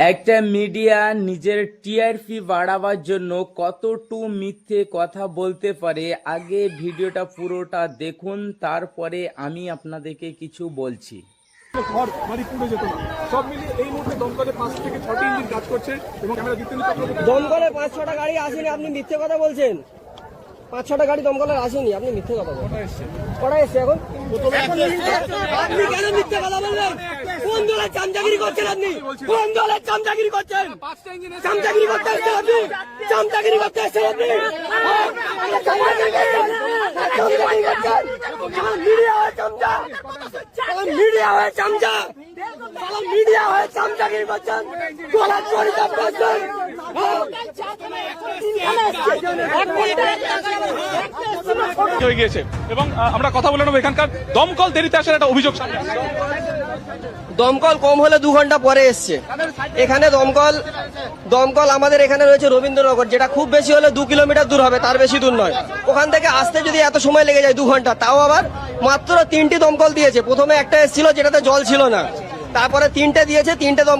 একটা মিডিয়া নিজের টিআরপি বাড়াবার জন্য কতটুকু মিথ্যে কথা বলতে পারে, আগে ভিডিওটা পুরোটা দেখুন, তারপরে আমি আপনাদেরকে কিছু বলছি। ঘর বাড়ি পুড়ে যেত না। সব মিলিয়ে এই মুহূর্তে দমকলে 5 থেকে 6টি ইঞ্জিন কাজ করছে এবং ক্যামেরা দমকলে 5-6টা গাড়ি আসেনি, আপনি মিথ্যে কথা বলছেন। 5-6টা গাড়ি দমকলের আসেনি, আপনি মিথ্যে কথা বলছেন। কটা এসছে এখন? আপনি কেন মিথ্যে কথা বললেন? কোন দলের চামচাগিরি করছেন আপনি? কোন দলের চামচাগিরি করছেন? চামচাগিরি করতে এসেছেন আপনি? চামচাগিরি করতে এসেছেন আপনি? চামচাগিরি করছেন? মিডিয়া হয়ে চামচা, মিডিয়া হয়ে চামচা, মিডিয়া হয়ে চামচাগিরি করছেন, গলার পরিচাপ করছেন। হয়ে গিয়েছে এবং আমরা কথা বলে নেবো এখানকার দমকল দেরিতে আসার একটা অভিযোগ সামনে আসছে। দমকল কম হলে 2 ঘন্টা পরে এসছে। এখানে দমকল আমাদের এখানে রয়েছে রবীন্দ্রনগর, যেটা খুব বেশি হলে 2 কিলোমিটার দূর হবে, তার বেশি দূর নয়। ওখান থেকে আসতে যদি এত সময় লেগে যায় 2 ঘন্টা, তাও আবার মাত্র 3টি দমকল দিয়েছে। প্রথমে একটা এসেছিল যেটাতে জল ছিল না, তারপরে 3টে দিয়েছে, 3টে দমকল